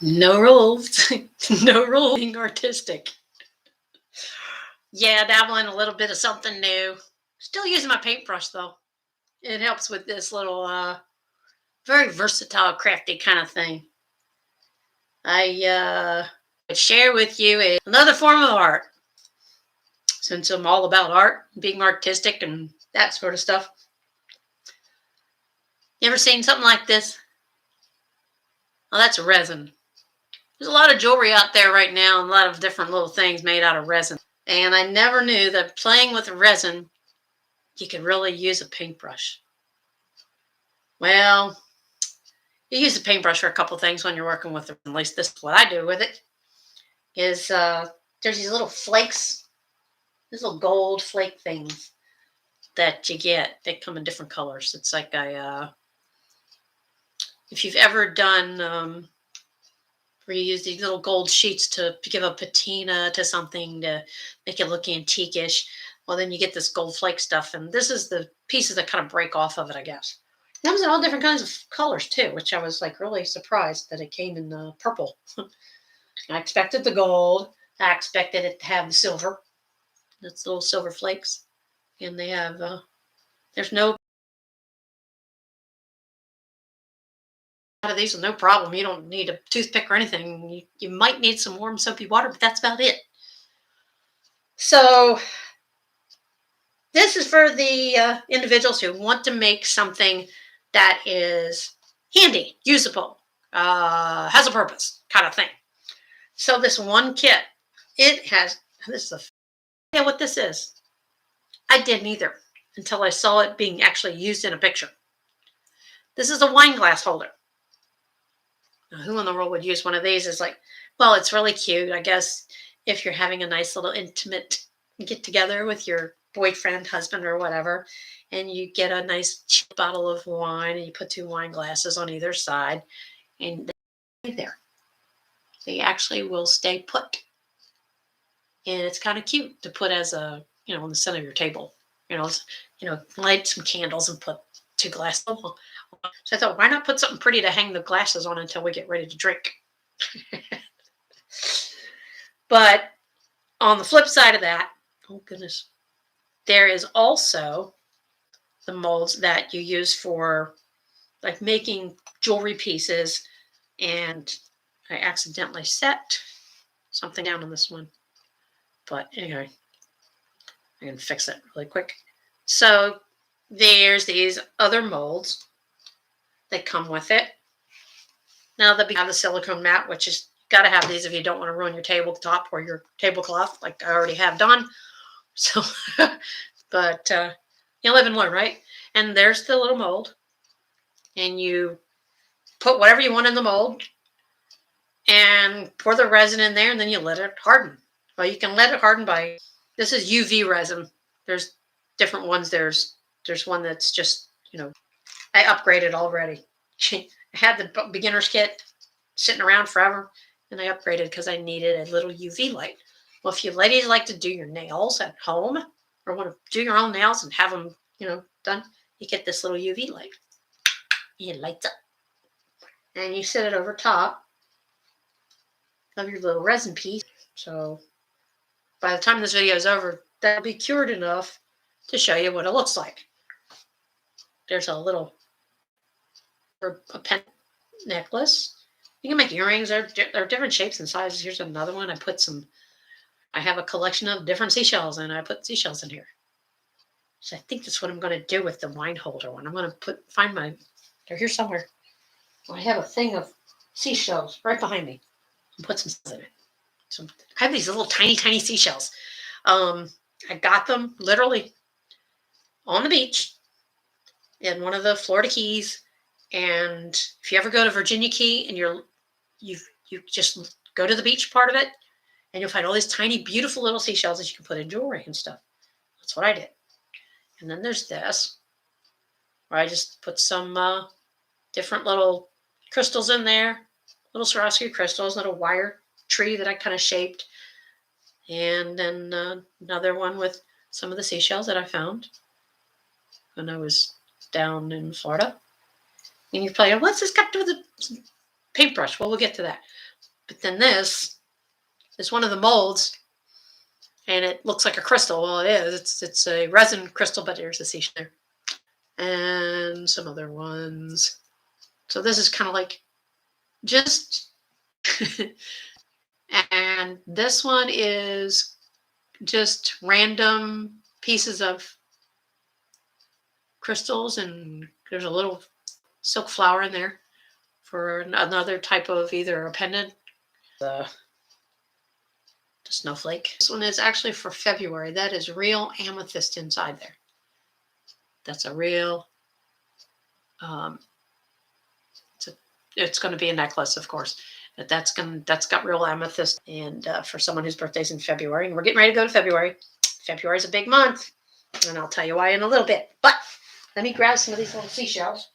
No rules. No rules being artistic. Yeah, dabbling a little bit of something new. Still using my paintbrush though. It helps with this little very versatile, crafty kind of thing. I would share with you another form of art. Since I'm all about art, being artistic and that sort of stuff. You ever seen something like this? Oh, that's resin. There's a lot of jewelry out there right now and a lot of different little things made out of resin. And I never knew that playing with resin, you could really use a paintbrush. Well, you use a paintbrush for a couple things when you're working with it. At least this is what I do with it. Is there's these little flakes, these little gold flake things that you get. They come in different colors. It's like if you've ever done where you use these little gold sheets to give a patina to something to make it look antique-ish. Well, then you get this gold flake stuff, and this is the pieces that kind of break off of it, I guess. It comes in all different kinds of colors too, which I was like really surprised that it came in purple. I expected the gold. I expected it to have the silver. That's little silver flakes, and they have. There's no out of these with no problem. You don't need a toothpick or anything. You might need some warm soapy water, but that's about it. So this is for the individuals who want to make something that is handy, usable, has a purpose, kind of thing. So this one kit, it has this is a yeah what this is. I didn't either until I saw it being actually used in a picture. This is a wine glass holder. Now, who in the world would use one of these? Is like, well, it's really cute. I guess if you're having a nice little intimate get together with your boyfriend, husband, or whatever, and you get a nice cheap bottle of wine and you put two wine glasses on either side, and they stay there. They actually will stay put. And it's kind of cute to put as a, on the center of your table. Light some candles and put two glasses. So I thought, why not put something pretty to hang the glasses on until we get ready to drink? But on the flip side of that, oh goodness, there is also the molds that you use for like making jewelry pieces. And I accidentally set something down on this one. But anyway, I can fix it really quick. So there's these other molds that come with it. Now they have the silicone mat, which is got to have these if you don't want to ruin your tabletop or your tablecloth, like I already have done. So, but you live and learn, right? And there's the little mold, and you put whatever you want in the mold, and pour the resin in there, and then you let it harden. Well, you can let it harden by. This is UV resin. There's different ones. There's one that's just I upgraded already. I had the beginner's kit sitting around forever, and I upgraded because I needed a little UV light. Well, if you ladies like to do your nails at home or want to do your own nails and have them, done, you get this little UV light. It lights up, and you set it over top of your little resin piece. So by the time this video is over, that'll be cured enough to show you what it looks like. There's a little a pen necklace. You can make earrings. There are different shapes and sizes. Here's another one. I have a collection of different seashells, and I put seashells in here. So I think that's what I'm going to do with the wine holder one. I'm going to they're here somewhere. I have a thing of seashells right behind me. And put some in it. So I have these little tiny, tiny seashells. I got them literally on the beach in one of the Florida Keys. And if you ever go to Virginia Key and you just go to the beach part of it, and you'll find all these tiny, beautiful little seashells that you can put in jewelry and stuff. That's what I did. And then there's this, where I just put some different little crystals in there, little Swarovski crystals, little wire tree that I kind of shaped, and then another one with some of the seashells that I found when I was down in Florida. And you're probably, what's this got to do with the paintbrush? Well, we'll get to that. But then this is one of the molds, and it looks like a crystal. Well, it is. It's a resin crystal, but there's a seashell there. And some other ones. So this is kind of like just, and this one is just random pieces of crystals, and there's a little silk flower in there for another type of either a pendant, the snowflake. This one is actually for February. That is real amethyst inside there. That's a real, it's going to be a necklace, of course, but that's got real amethyst. And for someone whose birthday's in February, and we're getting ready to go to February. February is a big month, and I'll tell you why in a little bit. But let me grab some of these little seashells.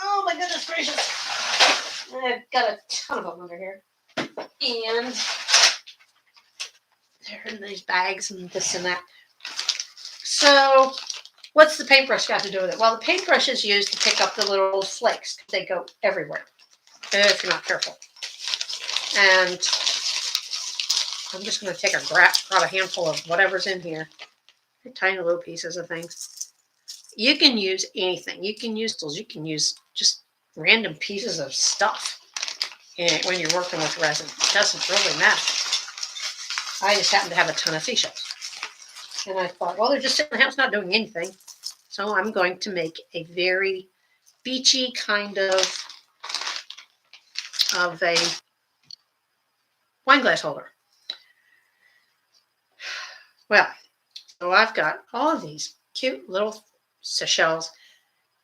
Oh my goodness gracious! I've got a ton of them under here, and they're in these bags and this and that. So, what's the paintbrush got to do with it? Well, the paintbrush is used to pick up the little flakes. They go everywhere if you're not careful. And I'm just going to take grab a handful of whatever's in here. They're tiny little pieces of things. You can use anything. You can use tools. You can use just random pieces of stuff when you're working with resin. It doesn't really matter. I just happen to have a ton of seashells. And I thought, well, they're just sitting in the house not doing anything. So I'm going to make a very beachy kind of a wine glass holder. Well, so I've got all of these cute little shells.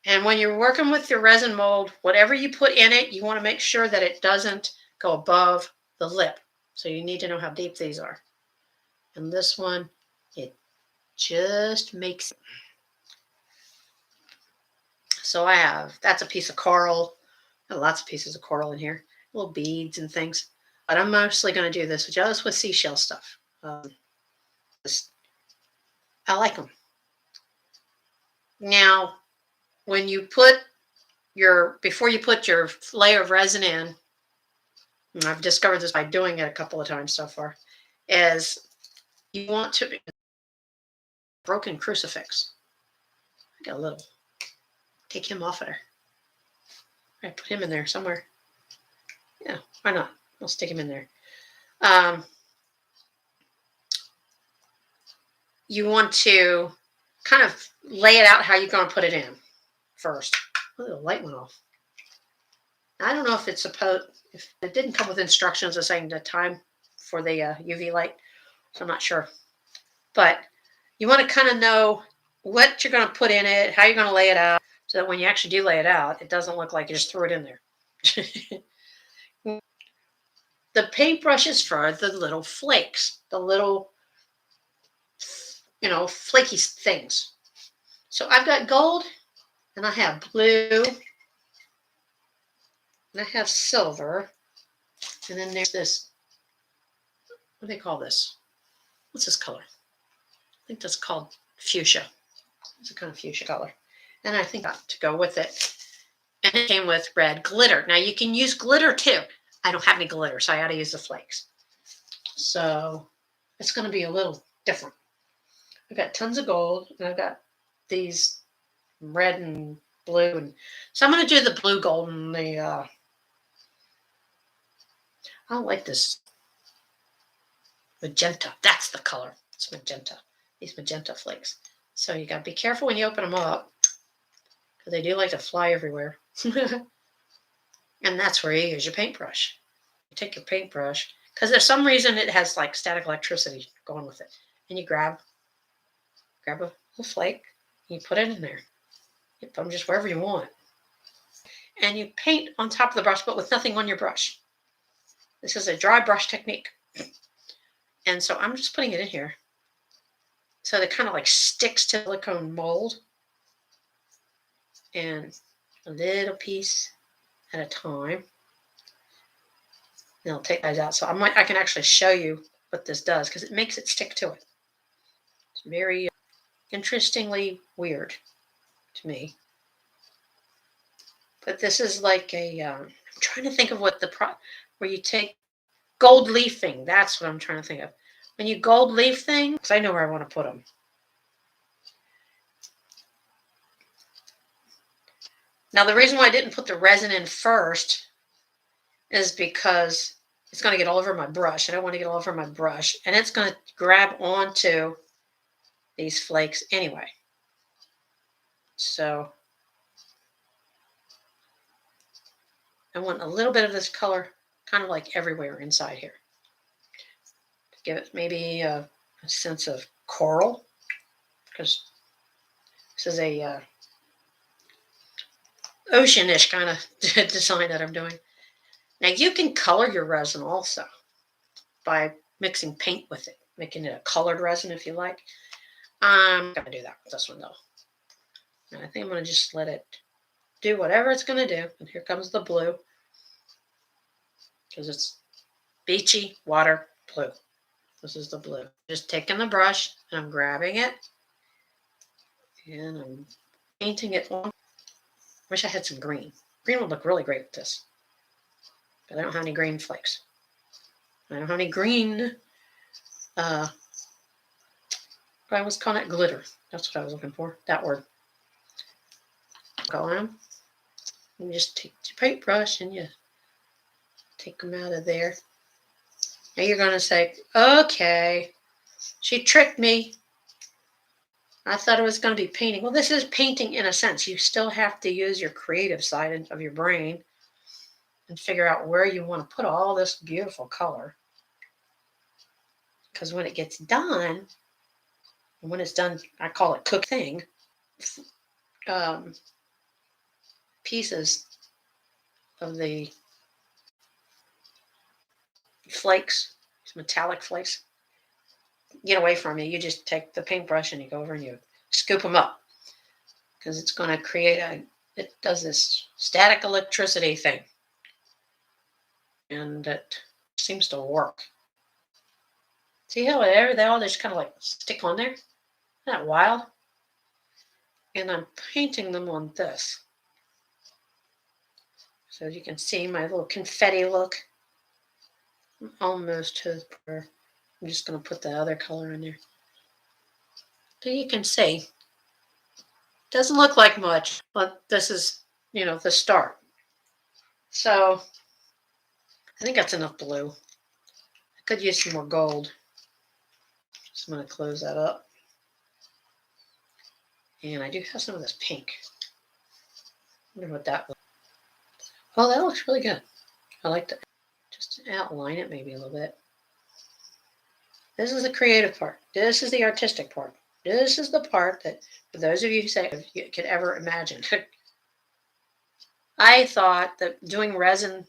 And when you're working with your resin mold, whatever you put in it, you want to make sure that it doesn't go above the lip. So you need to know how deep these are. And this one, it just makes it. So that's a piece of coral. I have lots of pieces of coral in here, little beads and things. But I'm mostly going to do this just with seashell stuff. I like them. Now, when you before you put your layer of resin in, and I've discovered this by doing it a couple of times so far, is you want to broken crucifix. I got a little. Take him off of there. I put him in there somewhere. Yeah, why not? I'll stick him in there. You want to kind of lay it out how you're going to put it in first. Oh, the light went off. I don't know if it's if it didn't come with instructions saying the time for the UV light, so I'm not sure. But you want to kind of know what you're going to put in it, how you're going to lay it out, so that when you actually do lay it out, it doesn't look like you just threw it in there. The paintbrush is for the little flakes, the little, flaky things. So I've got gold, and I have blue, and I have silver, and then there's this, what do they call this? What's this color? I think that's called fuchsia. It's a kind of fuchsia color. And I think to go with it. And it came with red glitter. Now you can use glitter too. I don't have any glitter, so I had to use the flakes. So it's going to be a little different. I've got tons of gold, and I've got these red and blue. And so I'm going to do the blue gold and the, I don't like this magenta. That's the color. It's magenta. These magenta flakes. So you got to be careful when you open them up, because they do like to fly everywhere. And that's where you use your paintbrush. You take your paintbrush, because there's some reason it has like static electricity going with it. And you grab a little flake, and you put it in there. You put them just wherever you want. And you paint on top of the brush, but with nothing on your brush. This is a dry brush technique. And so I'm just putting it in here. So it kind of like sticks to silicone mold. And a little piece at a time. And I'll take those out. So I can actually show you what this does, because it makes it stick to it. It's very interestingly weird to me. But this is like I'm trying to think of what where you take Gold leafing, that's what I'm trying to think of. When you gold leaf things, because I know where I want to put them. Now, the reason why I didn't put the resin in first is because it's going to get all over my brush. I don't want to get all over my brush. And it's going to grab onto these flakes anyway. So I want a little bit of this color kind of like everywhere inside here. To give it maybe a sense of coral, because this is a oceanish kind of design that I'm doing. Now you can color your resin also by mixing paint with it, making it a colored resin if you like. I'm going to do that with this one though. And I think I'm going to just let it do whatever it's going to do. And here comes the blue, because it's beachy water blue. This is the blue. Just taking the brush and I'm grabbing it and I'm painting it on. Wish I had some green. Green would look really great with this. But I don't have any green flakes. I don't have any green, I was calling it glitter. That's what I was looking for, that word. Go on them. You just take your paintbrush and you take them out of there. Now you're going to say, okay, she tricked me. I thought it was going to be painting. Well, this is painting in a sense. You still have to use your creative side of your brain and figure out where you want to put all this beautiful color. Because when it gets done, and when it's done, I call it cook thing, pieces of the flakes, metallic flakes, get away from you. You just take the paintbrush and you go over and you scoop them up, because it's going to create it does this static electricity thing. And it seems to work. See how they all just kind of like stick on there? Isn't that wild? And I'm painting them on this. So you can see my little confetti look. I'm almost to where I'm just going to put the other color in there. So you can see. Doesn't look like much, but this is, the start. So I think that's enough blue. I could use some more gold. So I'm going to close that up. And I do have some of this pink. I wonder what that looks like. Oh, that looks really good. I like that. Just outline it maybe a little bit. This is the creative part. This is the artistic part. This is the part that, for those of you who say you could ever imagine, I thought that doing resin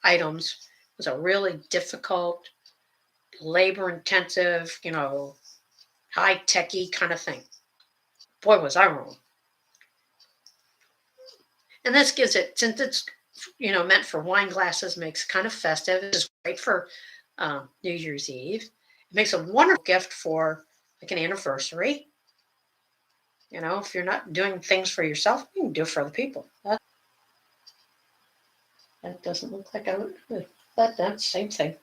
items was a really difficult, labor-intensive, high-techy kind of thing. Boy, was I wrong. And this gives it, since it's, meant for wine glasses, makes kind of festive. It's great for New Year's Eve. It makes a wonderful gift for like an anniversary. If you're not doing things for yourself, you can do it for other people. That doesn't look like I would. That's the same thing.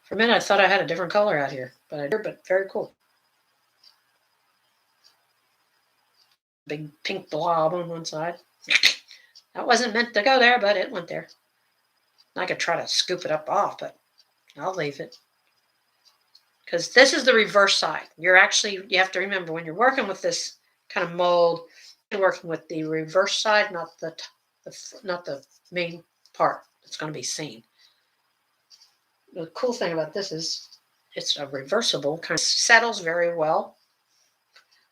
For a minute, I thought I had a different color out here, but very cool. Big pink blob on one side. That wasn't meant to go there, but it went there. I could try to scoop it up off, but I'll leave it. Because this is the reverse side. You have to remember when you're working with this kind of mold, you're working with the reverse side, not the main part that's going to be seen. The cool thing about this is it's a reversible, kind of settles very well.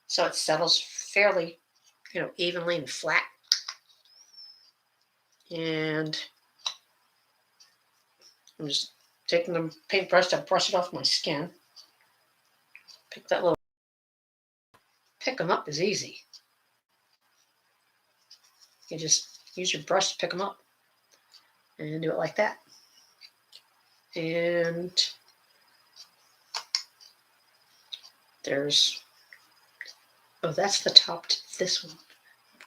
So it settles fairly, evenly and flat. And I'm just taking the paintbrush to brush it off my skin. Pick them up is easy. You just use your brush to pick them up and do it like that. And that's the top to this one.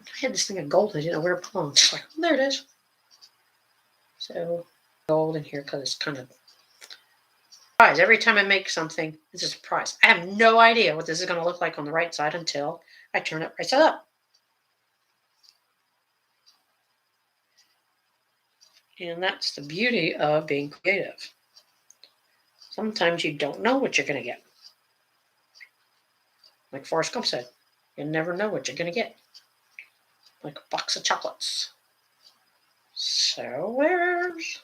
I had this thing of gold. I didn't know where it belonged. It's like, there it is. So gold in here because it's kind of surprise. Every time I make something, it's a surprise. I have no idea what this is going to look like on the right side until I turn it right side up. And that's the beauty of being creative. Sometimes you don't know what you're going to get. Like Forrest Gump said, you never know what you're going to get. Like a box of chocolates. So where's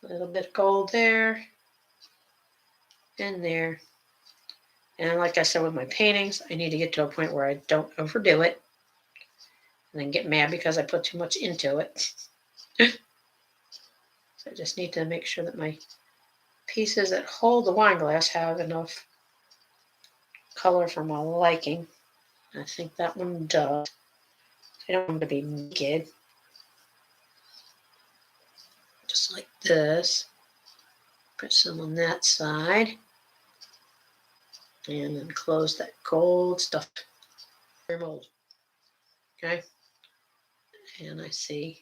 a little bit of gold there and there. And like I said with my paintings, I need to get to a point where I don't overdo it and then get mad because I put too much into it. So I just need to make sure that my pieces that hold the wine glass have enough color for my liking. I think that one does. I don't want it to be naked. Just like this. Put some on that side. And then close that gold stuff. Mold. Okay. And I see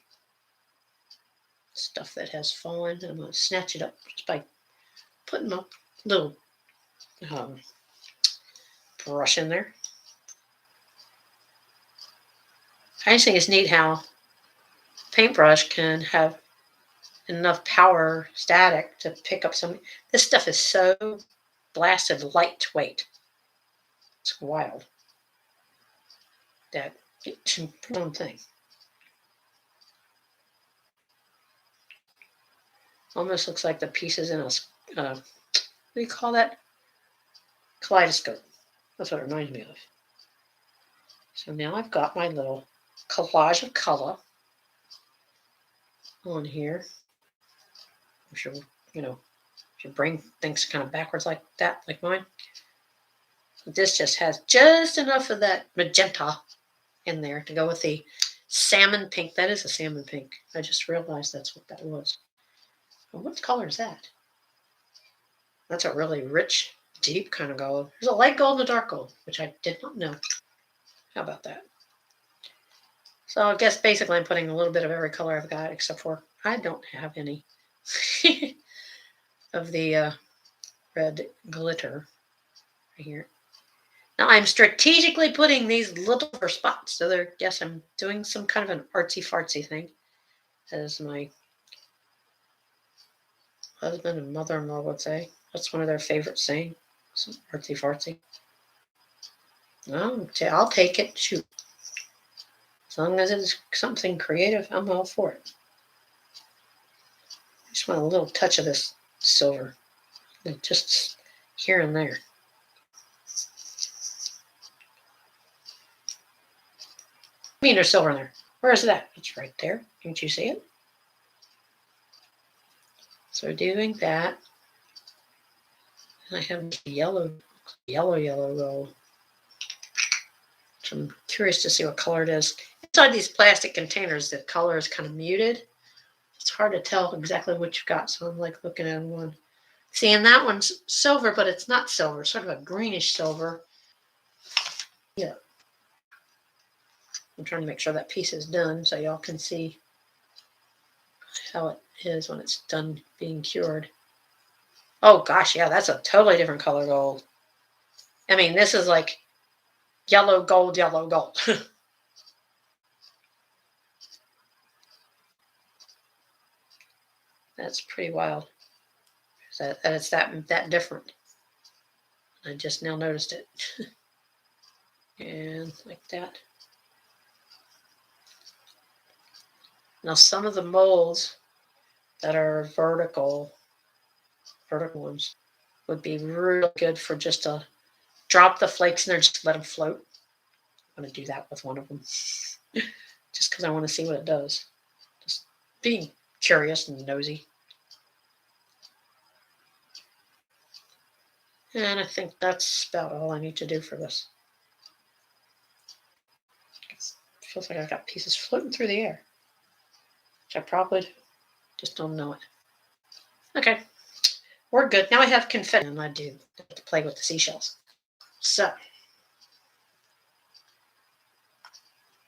stuff that has fallen. I'm going to snatch it up just by putting my little brush in there. I just think it's neat how paintbrush can have enough power static to pick up some. This stuff is so blasted lightweight. It's wild. That it's a one thing. Almost looks like the pieces in a what do you call that? Kaleidoscope. That's what it reminds me of. So now I've got my little collage of color on here. I'm sure, if your brain thinks kind of backwards like that, like mine. This just has just enough of that magenta in there to go with the salmon pink. That is a salmon pink. I just realized that's what that was. Well, what color is that? That's a really rich, deep kind of gold. There's a light gold and a dark gold, which I did not know. How about that? So I guess basically I'm putting a little bit of every color I've got, except for I don't have any of the red glitter right here. Now I'm strategically putting these little spots. So they're, yes, I'm doing some kind of an artsy-fartsy thing, as my husband and mother-in-law would say. That's one of their favorite saying, some artsy-fartsy. I'll take it. Shoot. As long as it's something creative, I'm all for it. I just want a little touch of this silver. Just here and there. I mean, there's silver in there. Where is that? It's right there. Can't you see it? So doing that. And I have yellow gold. So I'm curious to see what color it is. Inside these plastic containers, the color is kind of muted. It's hard to tell exactly what you've got. So I'm like looking at one. See, and that one's silver, but it's not silver. It's sort of a greenish silver. Yeah. I'm trying to make sure that piece is done so y'all can see how it is when it's done being cured. Oh gosh, yeah, that's a totally different color gold. I mean, this is like yellow gold. That's pretty wild. That it's that different. I just now noticed it. And like that. Now some of the molds that are vertical ones would be really good for just a drop the flakes in there, just let them float. I'm going to do that with one of them. Just because I want to see what it does. Just being curious and nosy. And I think that's about all I need to do for this. It feels like I've got pieces floating through the air. Which I probably do. Just don't know it. Okay. We're good. Now I have confetti and I do have to play with the seashells. So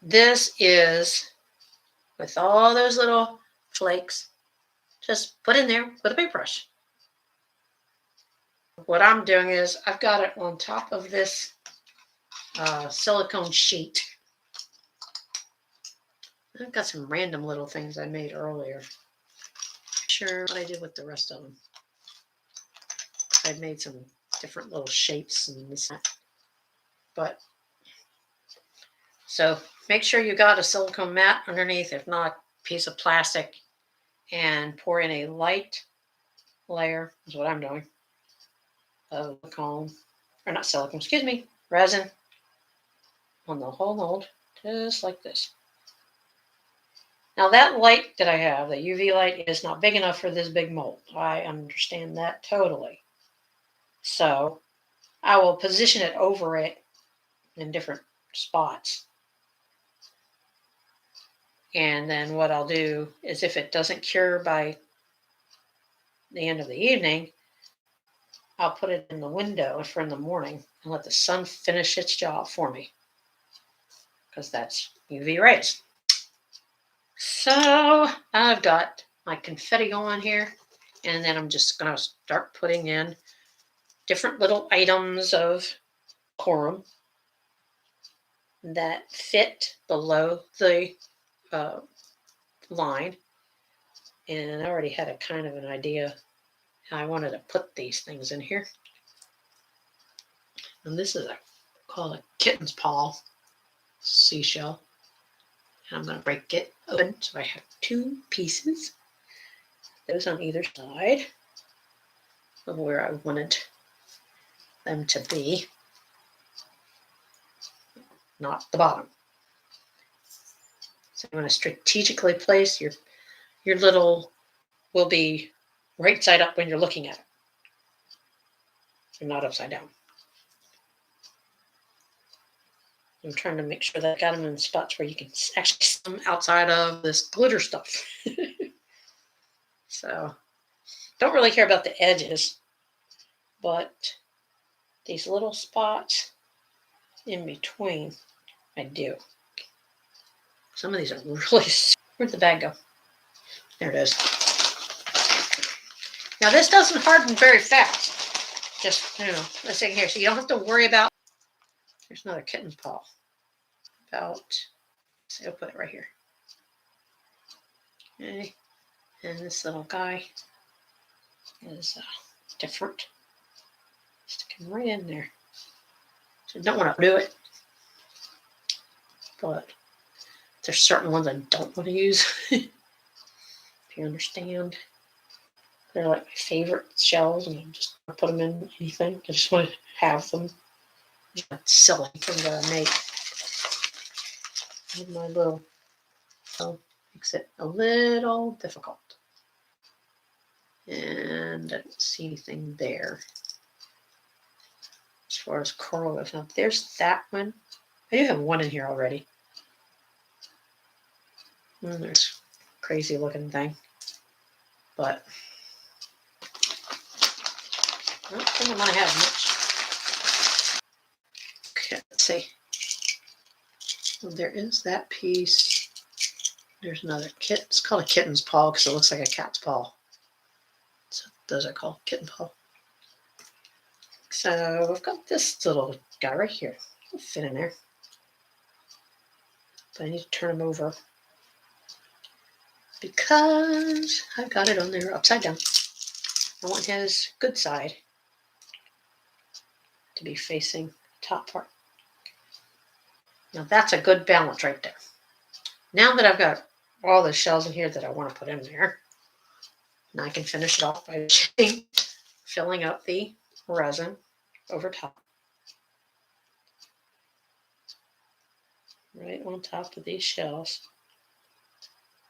this is with all those little flakes just put in there with a paintbrush. What I'm doing is I've got it on top of this silicone sheet. I've got some random little things I made earlier. Sure what I did with the rest of them. I made some different little shapes and this, but so make sure you got a silicone mat underneath, if not, piece of plastic, and pour in a light layer, is what I'm doing, of silicone, or not silicone, excuse me, resin on the whole mold, just like this. Now that light that I have, the UV light, is not big enough for this big mold. I understand that totally. So I will position it over it in different spots. And then what I'll do is, if it doesn't cure by the end of the evening, I'll put it in the window for in the morning and let the sun finish its job for me, because that's UV rays. So I've got my confetti on here, and then I'm just going to start putting in different little items of corum that fit below the line. And I already had a kind of an idea how I wanted to put these things in here. And this is called a kitten's paw seashell. And I'm going to break it open. So I have two pieces. Those on either side of where I wanted them to be. Not the bottom. So you want to strategically place your little, will be right side up when you're looking at it. So not upside down. I'm trying to make sure that I got them in spots where you can actually see them outside of this glitter stuff. So, don't really care about the edges, but these little spots in between, I do. Some of these are really... Where'd the bag go? There it is. Now this doesn't harden very fast. Just, let's see here. So you don't have to worry about... There's another kitten's paw. So I'll put it right here. Okay. And this little guy is different. Stick him right in there. So don't want to do it, but there's certain ones I don't want to use. If you understand, they're like my favorite shells, and I'm just gonna put them in anything. I just want to have them. That's silly thing that I make. With my little, so makes it a little difficult. And I don't see anything there as far as coral goes. Now there's that one. I do have one in here already. And there's a crazy looking thing, but I don't think I'm gonna have much. Okay, let's see. Well, there is that piece. There's another kit. It's called a kitten's paw because it looks like a cat's paw. So those are called kitten paw. So I've got this little guy right here. It'll fit in there. But I need to turn him over because I've got it on there upside down. I want his good side to be facing the top part. Now that's a good balance right there. Now that I've got all the shells in here that I want to put in there, now I can finish it off by filling up the resin over top. Right on top of these shells.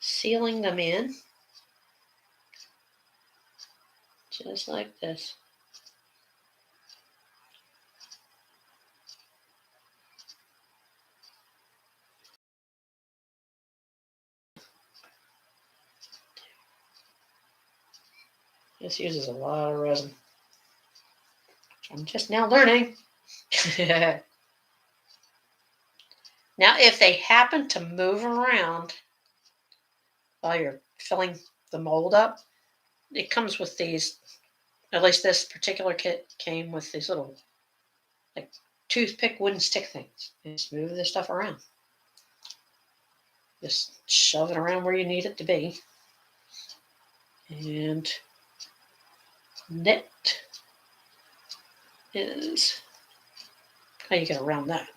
Sealing them in. Just like this. This uses a lot of resin. I'm just now learning. Now, if they happen to move around while you're filling the mold up, it comes with these, at least this particular kit came with these little like toothpick wooden stick things. And just move this stuff around. Just shove it around where you need it to be. And that is how you get around that.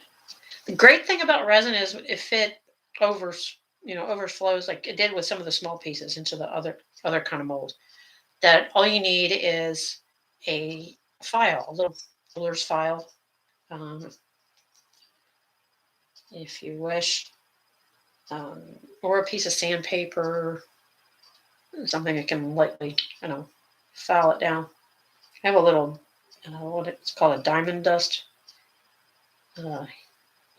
The great thing about resin is if it overflows like it did with some of the small pieces into the other kind of mold, that all you need is a file, a little ruler's file, if you wish, or a piece of sandpaper, something that can lightly, file it down. I have a little, what it's called, a diamond dust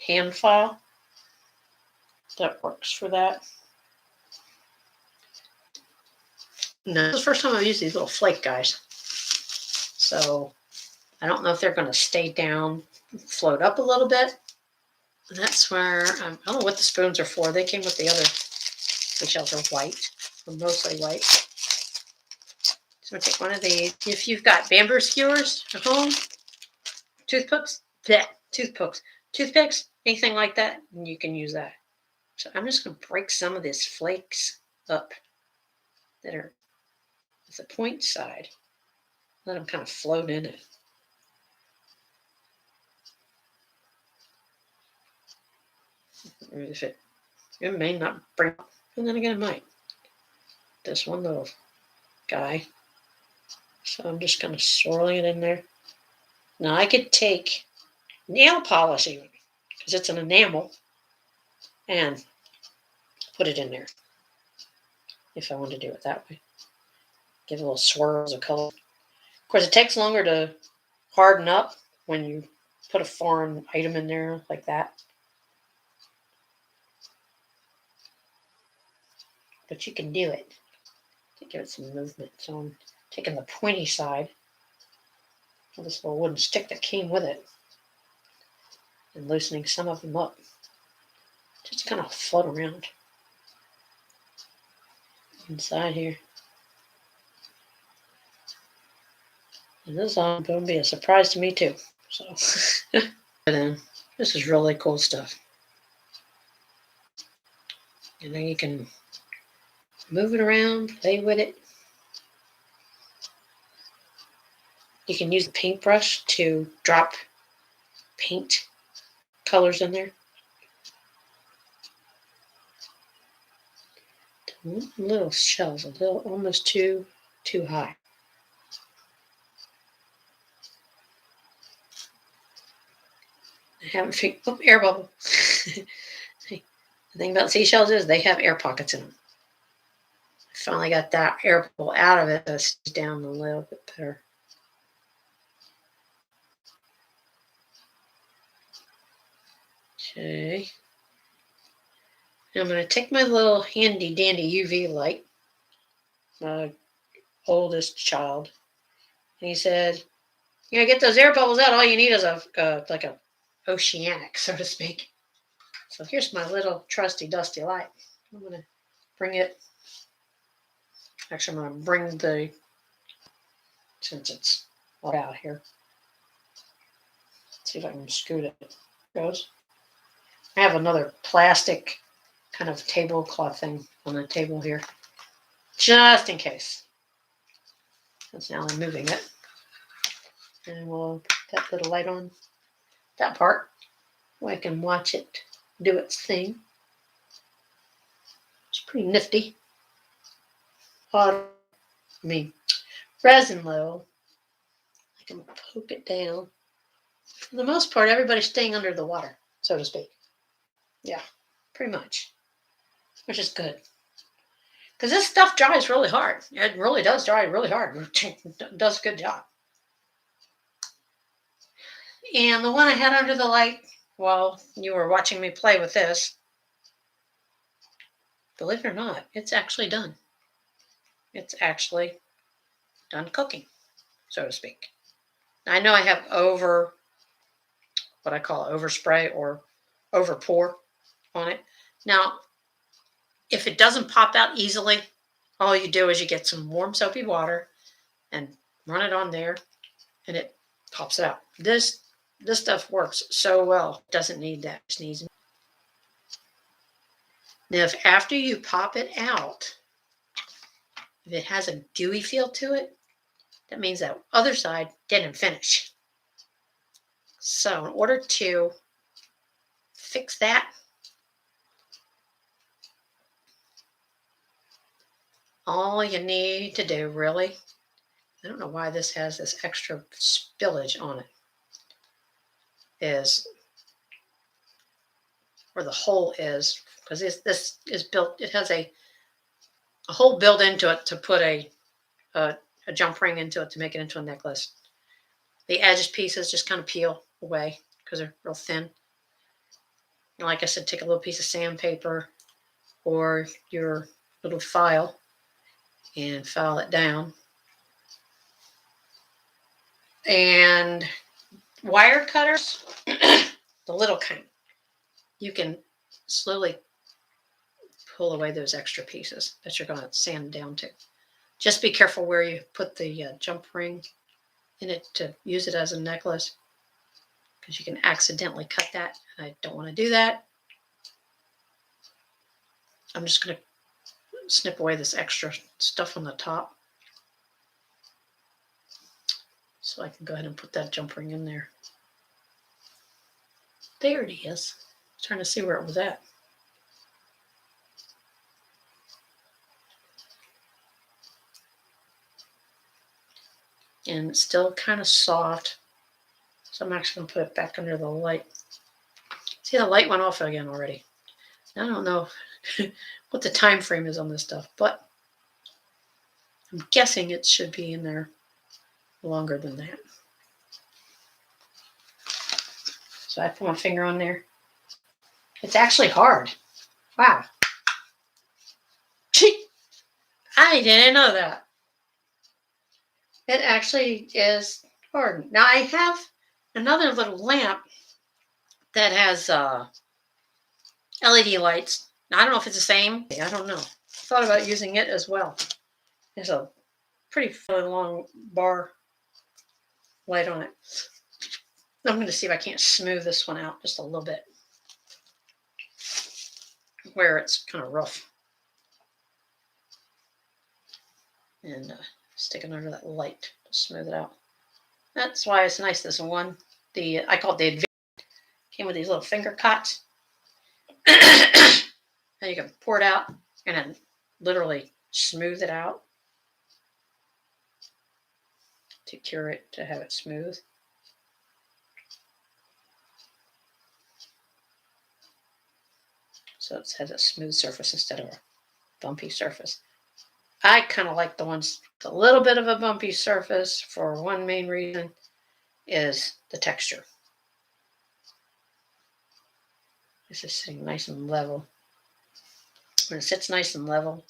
hand file that works for that. No, this is the first time I've used these little flake guys. So I don't know if they're going to stay down, float up a little bit. That's where, I don't know what the spoons are for. They came with the other seashells are white, or mostly white. So I'm going to take one of these. If you've got bamboo skewers at home, toothpicks, anything like that, you can use that. So I'm just going to break some of these flakes up that are with the point side. Let them kind of float in it. If it may not bring up, and then again it might. This one little guy. So I'm just kind of swirling it in there. Now I could take nail polish even, because it's an enamel, and put it in there if I want to do it that way. Give it little swirls of color. Of course, it takes longer to harden up when you put a foreign item in there like that. But you can do it to give it some movement. So I'm taking the pointy side of this little wooden stick that came with it and loosening some of them up. Just kind of float around inside here. And this is all going to be a surprise to me too. So, this is really cool stuff. And then you can move it around, play with it. You can use a paintbrush to drop paint colors in there. Little shells, almost too high. I haven't figured. Oh, air bubble. The thing about seashells is they have air pockets in them. I finally got that air bubble out of it. So it's down a little bit better. Okay. Now I'm going to take my little handy dandy UV light, my oldest child, and he said, "You get those air bubbles out. All you need is like a oceanic, so to speak." So here's my little trusty dusty light. I'm going to bring it. Actually, I'm going to bring since it's all out here. Let's see if I can scoot it. There it goes. I have another plastic kind of tablecloth thing on the table here, just in case. Since now I'm moving it. And we'll put that little light on that part so I can watch it do its thing. It's pretty nifty. Resin level. I can poke it down. For the most part, everybody's staying under the water, so to speak. Yeah, pretty much. Which is good. Because this stuff dries really hard. It really does dry really hard. It does a good job. And the one I had under the light while you were watching me play with this, believe it or not, it's actually done. It's actually done cooking, so to speak. I know I have what I call overspray or overpour on it. Now, if it doesn't pop out easily, all you do is you get some warm soapy water and run it on there, and it pops it out. This stuff works so well. It doesn't need that. It just needs. Now, if after you pop it out, if it has a gooey feel to it, that means that other side didn't finish. So in order to fix that, all you need to do, really, I don't know why this has this extra spillage on it, is where the hole is, because this is built, it has a hole built into it to put a jump ring into it to make it into a necklace. The edge pieces just kind of peel away because they're real thin. And like I said, take a little piece of sandpaper or your little file and file it down. And wire cutters, the little kind, you can slowly pull away those extra pieces that you're going to sand down to. Just be careful where you put the jump ring in it to use it as a necklace, because you can accidentally cut that. I don't want to do that. I'm just going to snip away this extra stuff on the top so I can go ahead and put that jump ring in there. There it is. I was trying to see where it was at. And it's still kind of soft, so I'm actually going to put it back under the light. See, the light went off again already. I don't know what the time frame is on this stuff, but I'm guessing it should be in there longer than that. So I put my finger on there. It's actually hard. Wow. I didn't know that. It actually is hard. Now I have another little lamp that has LED lights. Now, I don't know if it's the same. I don't know. I thought about using it as well. There's a pretty long bar light on it. I'm going to see if I can't smooth this one out just a little bit where it's kind of rough. And stick it under that light to smooth it out. That's why it's nice, this one. I call it the Advanced. Came with these little finger cots. And you can pour it out and then literally smooth it out to cure it, to have it smooth. So it has a smooth surface instead of a bumpy surface. I kind of like the ones with a little bit of a bumpy surface for one main reason is the texture. This is sitting nice and level. When it sits nice and level,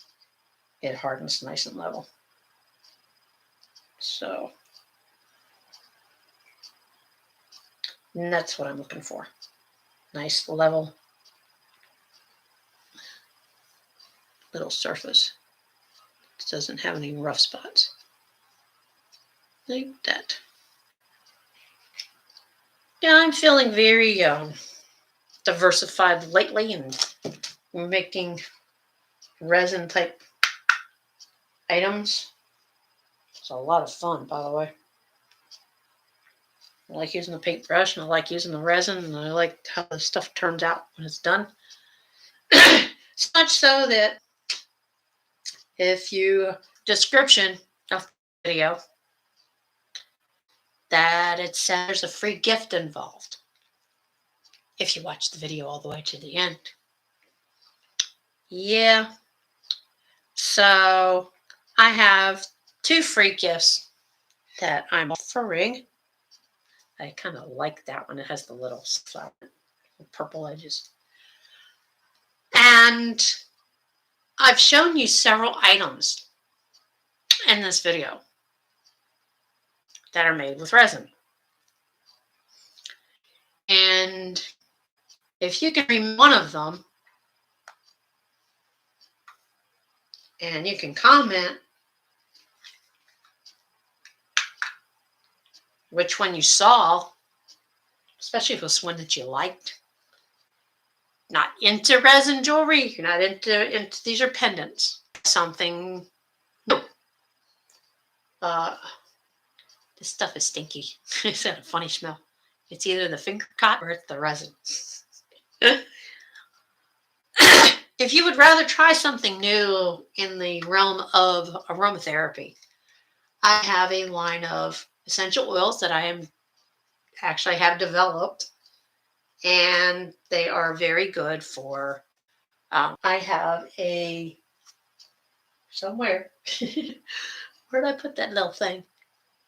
it hardens nice and level. So, and that's what I'm looking for. Nice level little surface. It doesn't have any rough spots. Like that. Yeah, I'm feeling very diversified lately and making resin type items. It's a lot of fun, by the way. I like using the paintbrush and I like using the resin and I like how the stuff turns out when it's done. So much so that if you description of the video that it says there's a free gift involved if you watch the video all the way to the end. Yeah. So I have 2 free gifts that I'm offering. I kind of like that one. It has the little flower, purple edges. And I've shown you several items in this video that are made with resin. And if you can remember one of them, And you can comment which one you saw, especially if it was one that you liked. Not into resin jewelry. You're not into these are pendants. Something new. This stuff is stinky. It's got a funny smell. It's either the finger cotton or it's the resin. If you would rather try something new in the realm of aromatherapy, I have a line of essential oils that I am actually have developed, and they are very good for. I have a somewhere. Where did I put that little thing?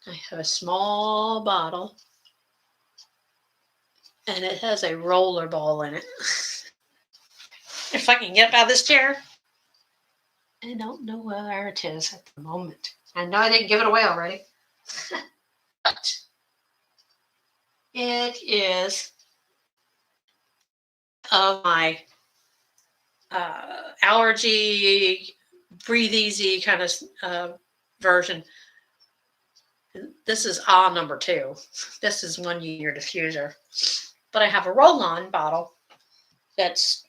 I have a small bottle, and it has a roller ball in it. If I can get out of this chair. I don't know where it is at the moment. I know I didn't give it away already. But it is of my allergy, breathe easy kind of version. This is number 2. This is one you your diffuser. But I have a roll-on bottle that's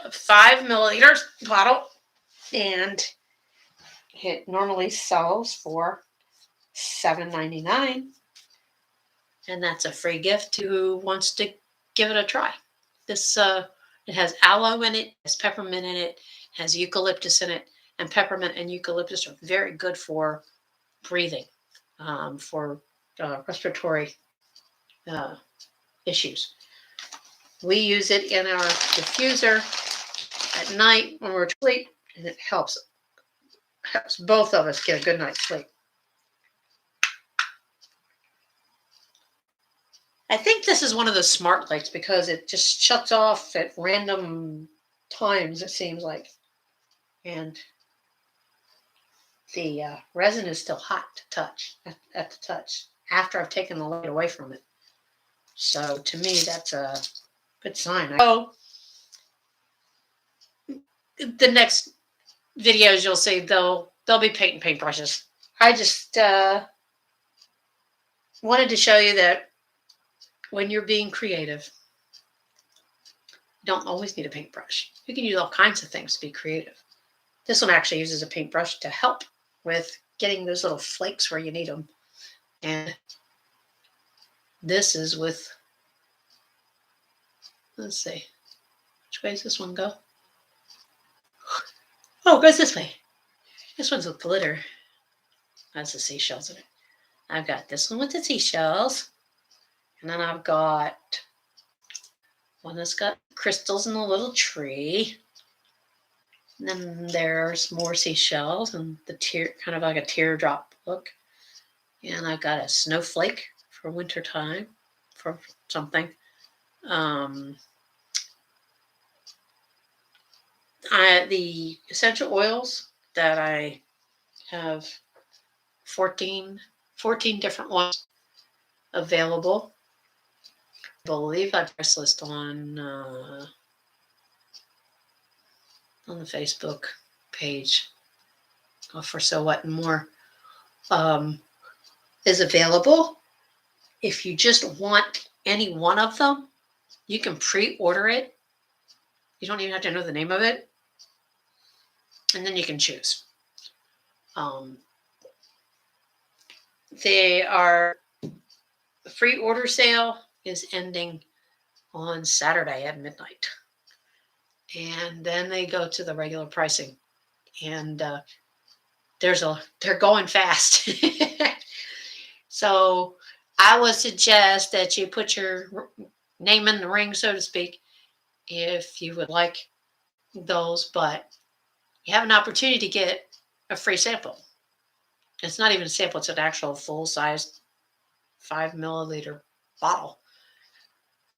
a 5 milliliters bottle, and it normally sells for $7.99, and that's a free gift to who wants to give it a try. This it has aloe in it, has peppermint in it, has eucalyptus in it, and peppermint and eucalyptus are very good for breathing, for respiratory issues. We use it in our diffuser at night when we're asleep, and it helps both of us get a good night's sleep. I think this is one of those smart lights because it just shuts off at random times, it seems like. And the resin is still hot to touch, at the touch, after I've taken the light away from it. So to me, that's a good sign. So the next videos you'll see, they'll be paintbrushes. I just wanted to show you that when you're being creative, you don't always need a paintbrush. You can use all kinds of things to be creative. This one actually uses a paintbrush to help with getting those little flakes where you need them. And this is with, let's see, which way does this one go? Oh, it goes this way. This one's with glitter. That's the seashells in it. I've got this one with the seashells. And then I've got one that's got crystals in a little tree. And then there's more seashells and the kind of like a teardrop look. And I've got a snowflake for wintertime, for something. The essential oils that I have 14 different ones available. I believe I have a price list on the Facebook page for So What and More is available. If you just want any one of them, you can pre-order it. You don't even have to know the name of it. And then you can choose. The free order sale is ending on Saturday at midnight. And then they go to the regular pricing. And they're going fast. So I would suggest that you put your name in the ring, so to speak, if you would like those, but you have an opportunity to get a free sample. It's not even a sample, it's an actual full-sized 5 milliliter bottle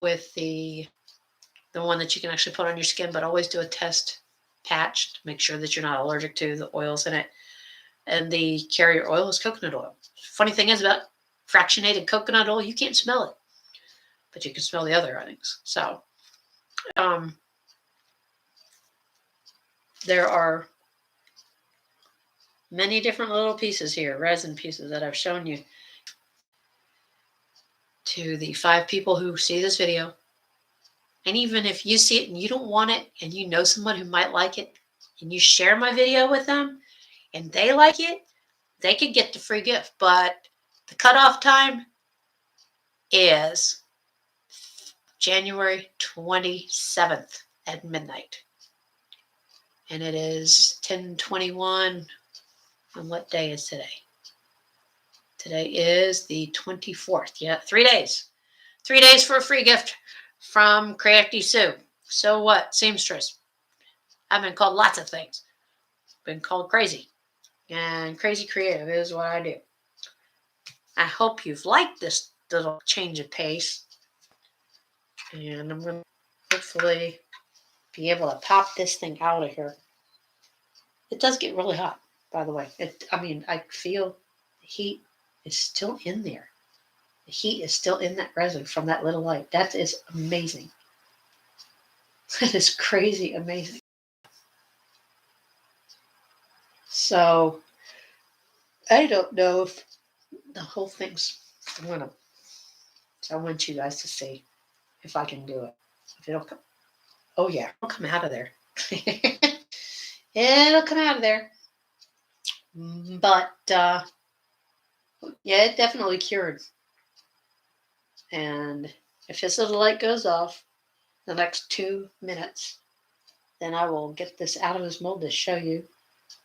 with the one that you can actually put on your skin, but always do a test patch to make sure that you're not allergic to the oils in it. And the carrier oil is coconut oil. Funny thing is about fractionated coconut oil, you can't smell it, but you can smell the other things. So there are many different little pieces here, resin pieces that I've shown you. To the 5 people who see this video, and even if you see it and you don't want it and you know someone who might like it and you share my video with them and they like it, they could get the free gift. But the cutoff time is January 27th at midnight. And it is 10:21. And what day is today? Today is the 24th. Yeah, 3 days. 3 days for a free gift from Crafty Sue. So what? Seamstress. I've been called lots of things. Been called crazy. And crazy creative is what I do. I hope you've liked this little change of pace. And I'm going to hopefully be able to pop this thing out of here. It does get really hot, by the way. I feel the heat is still in there. The heat is still in that resin from that little light. That is amazing. That is crazy amazing. So, I don't know if the whole thing's so I want you guys to see if I can do it. If it'll come, oh yeah, it'll come out of there. It'll come out of there. But, yeah, it definitely cured. And if this little light goes off the next 2 minutes, then I will get this out of this mold to show you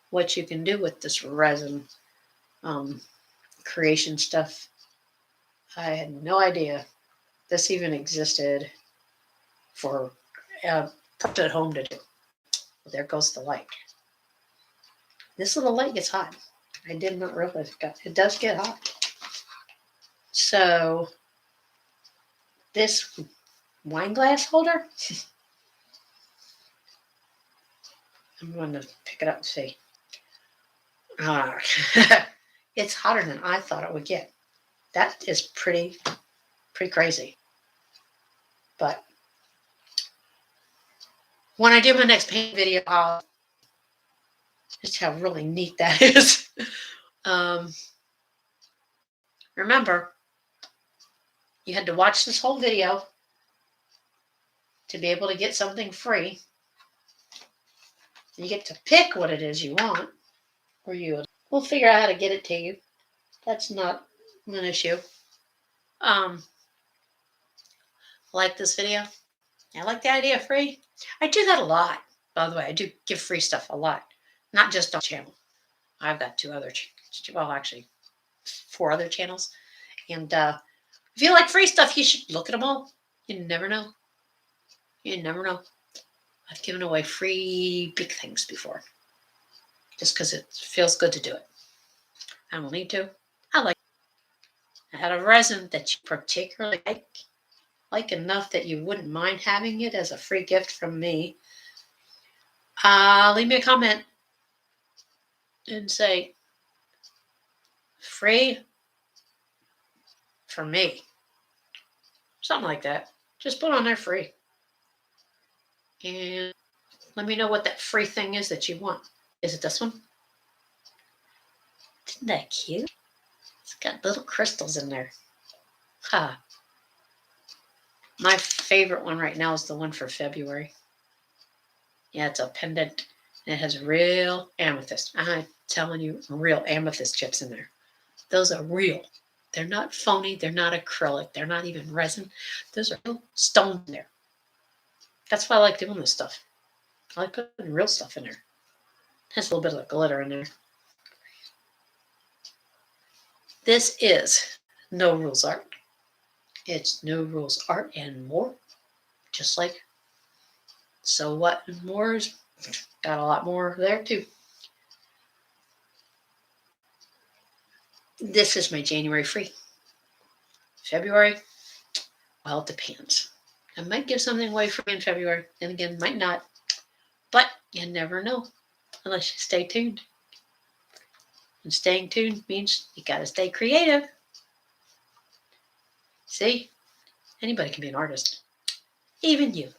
what you can do with this resin creation stuff. I had no idea this even existed for a person at home to do. Well, there goes the light. This little light gets hot. I did not realize it does get hot. So this wine glass holder, I'm going to pick it up and see. It's hotter than I thought it would get. That is pretty crazy. But when I do my next paint video, I'll just how really neat that is. Remember, you had to watch this whole video to be able to get something free. You get to pick what it is you want, or we'll figure out how to get it to you. That's not an issue. Like this video? I like the idea of free. I do that a lot, by the way. I do give free stuff a lot, not just on the channel. I've got 2 other, well, actually 4 other channels. And if you like free stuff, you should look at them all. You never know. You never know. I've given away free big things before, just because it feels good to do it. I don't need to. I had a resin that you particularly like enough that you wouldn't mind having it as a free gift from me. Leave me a comment and say, free for me. Something like that. Just put on there free. And let me know what that free thing is that you want. Is it this one? Isn't that cute? It's got little crystals in there. Ha. My favorite one right now is the one for February. Yeah, it's a pendant. And it has real amethyst. I'm telling you, real amethyst chips in there. Those are real. They're not phony. They're not acrylic. They're not even resin. Those are real stones in there. That's why I like doing this stuff. I like putting real stuff in there. It has a little bit of glitter in there. This is No Rules Art. It's No Rules Art and more. Just like So What and More's got a lot more there too. This is my January free. February, well, it depends. I might give something away free in February, and again, might not. But you never know unless you stay tuned. And staying tuned means you got to stay creative. See? Anybody can be an artist. Even you.